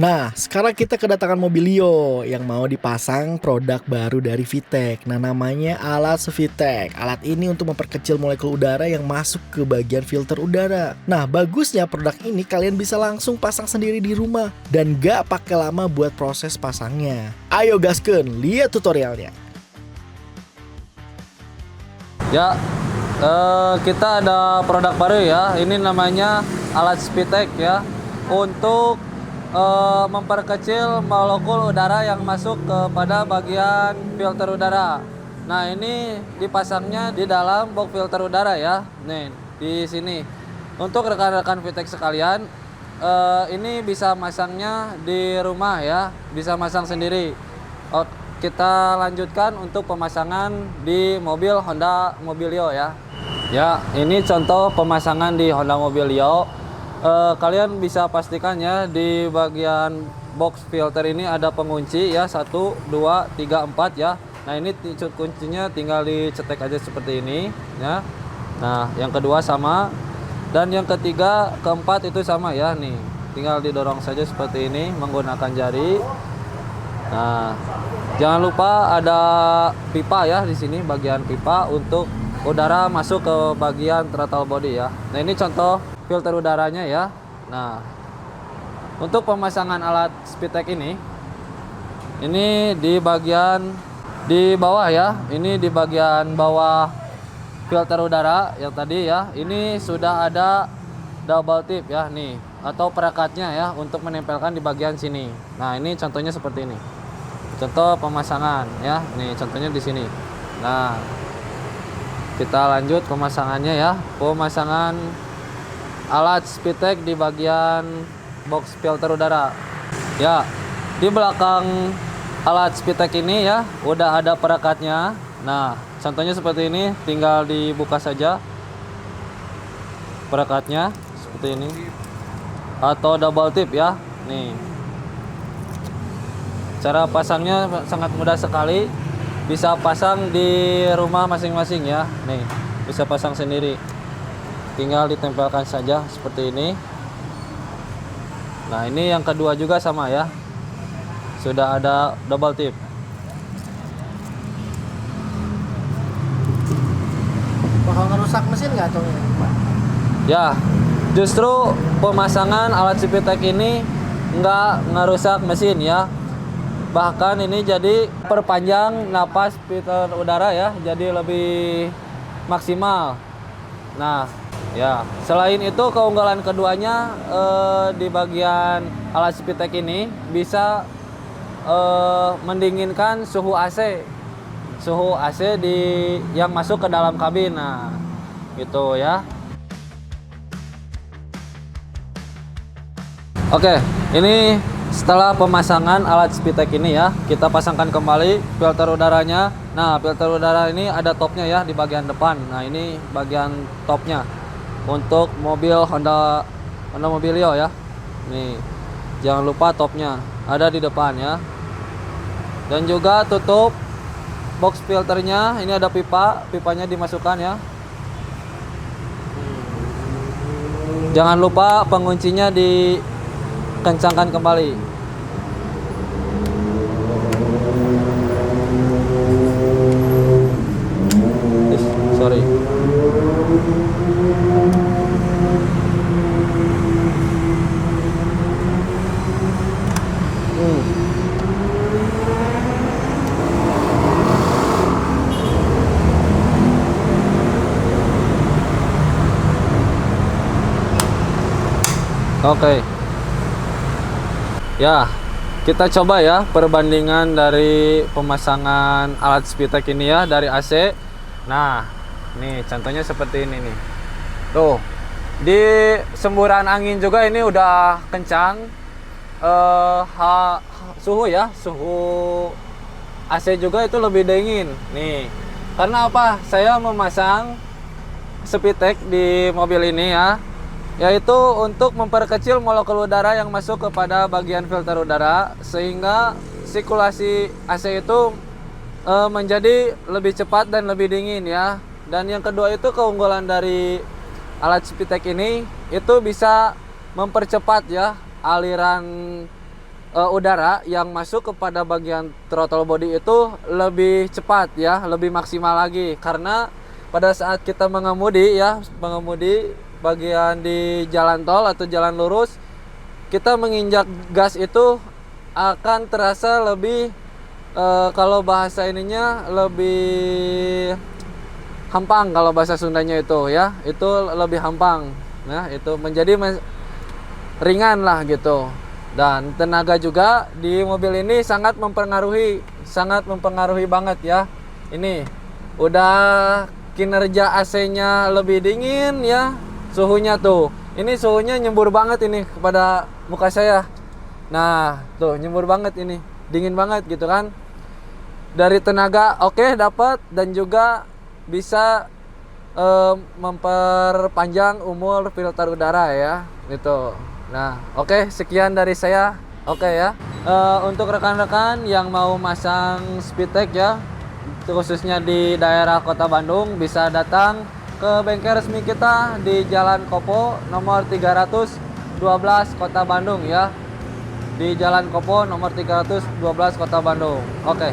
Nah, sekarang kita kedatangan Mobilio yang mau dipasang produk baru dari VTEC. Nah, namanya alat VTEC. Alat ini untuk memperkecil molekul udara yang masuk ke bagian filter udara. Nah, bagusnya produk ini kalian bisa langsung pasang sendiri di rumah dan gak pakai lama buat proses pasangnya. Ayo gaskeun, lihat tutorialnya. Ya, kita ada produk baru ya. Ini namanya alat VTEC ya, untuk memperkecil molekul udara yang masuk kepada bagian filter udara. Nah, ini dipasangnya di dalam box filter udara ya. Nih, di sini. Untuk rekan-rekan VTEC sekalian, ini bisa masangnya di rumah ya, bisa masang sendiri. Kita lanjutkan untuk pemasangan di mobil Honda Mobilio ya. Ya, ini contoh pemasangan di Honda Mobilio. Kalian bisa pastikan ya, di bagian box filter ini ada pengunci ya, 1, 2, 3, 4 ya. Nah, ini kuncinya tinggal dicetek aja seperti ini ya. Nah, yang kedua sama, dan yang ketiga, keempat itu sama ya. Nih, tinggal didorong saja seperti ini menggunakan jari. Nah, jangan lupa ada pipa ya di sini, bagian pipa untuk udara masuk ke bagian throttle body ya. Nah, ini contoh filter udaranya ya. Nah, untuk pemasangan alat VTEC ini di bagian di bawah ya. Ini di bagian bawah filter udara yang tadi ya. Ini sudah ada double tip ya nih, atau perekatnya ya, untuk menempelkan di bagian sini. Nah, ini contohnya seperti ini. Contoh pemasangan ya. Nih, contohnya di sini. Nah, kita lanjut pemasangannya ya. Pemasangan alat VTEC di bagian box filter udara. Ya, di belakang alat VTEC ini ya udah ada perekatnya. Nah, contohnya seperti ini, tinggal dibuka saja perekatnya seperti ini, atau double tip ya. Nih, cara pasangnya sangat mudah sekali. Bisa pasang di rumah masing-masing ya. Nih, bisa pasang sendiri. Tinggal ditempelkan saja seperti ini. Nah, ini yang kedua juga sama ya. Sudah ada double tip. Bakal ngerusak mesin nggak tuh? Ya, justru pemasangan alat VTEC ini nggak ngerusak mesin ya. Bahkan ini jadi perpanjang napas filter udara ya, jadi lebih maksimal. Nah, ya, selain itu keunggulan keduanya, di bagian alat VTEC ini bisa mendinginkan suhu AC. Suhu AC yang masuk ke dalam kabin. Nah, gitu ya. Oke, ini setelah pemasangan alat VTEC ini ya, kita pasangkan kembali filter udaranya. Nah, filter udara ini ada topnya ya di bagian depan. Nah, ini bagian topnya untuk mobil Honda Mobilio ya. Nih, jangan lupa topnya ada di depan ya. Dan juga tutup box filternya, ini ada pipanya dimasukkan ya. Jangan lupa penguncinya dikencangkan kembali. Sorry. Oke. Ya, kita coba ya perbandingan dari pemasangan alat VTEC ini ya dari AC. Nah, nih contohnya seperti ini nih. Tuh, di semburan angin juga ini udah kencang. Suhu ya, suhu AC juga itu lebih dingin. Nih, karena apa? Saya memasang VTEC di mobil ini ya, yaitu untuk memperkecil molekul udara yang masuk kepada bagian filter udara, sehingga sirkulasi AC itu menjadi lebih cepat dan lebih dingin ya. Dan yang kedua itu keunggulan dari alat VTEC ini, itu bisa mempercepat ya aliran udara yang masuk kepada bagian throttle body itu lebih cepat ya, lebih maksimal lagi. Karena pada saat kita mengemudi ya, mengemudi bagian di jalan tol atau jalan lurus, kita menginjak gas itu akan terasa lebih kalau bahasa ininya lebih hampang, kalau bahasa Sundanya itu ya, itu lebih hampang. Nah, itu menjadi ringan lah gitu. Dan tenaga juga di mobil ini sangat mempengaruhi banget ya. Ini udah kinerja AC-nya lebih dingin ya, suhunya tuh. Ini suhunya nyembur banget ini kepada muka saya. Nah, tuh nyembur banget ini, dingin banget gitu kan. Dari tenaga oke dapat, dan juga bisa memperpanjang umur filter udara ya, gitu. Nah, oke, sekian dari saya. Oke ya. Untuk rekan-rekan yang mau masang Speedtech ya, khususnya di daerah Kota Bandung, bisa datang ke bengkel resmi kita di Jalan Kopo nomor 312 Kota Bandung ya. Di Jalan Kopo nomor 312 Kota Bandung. Oke.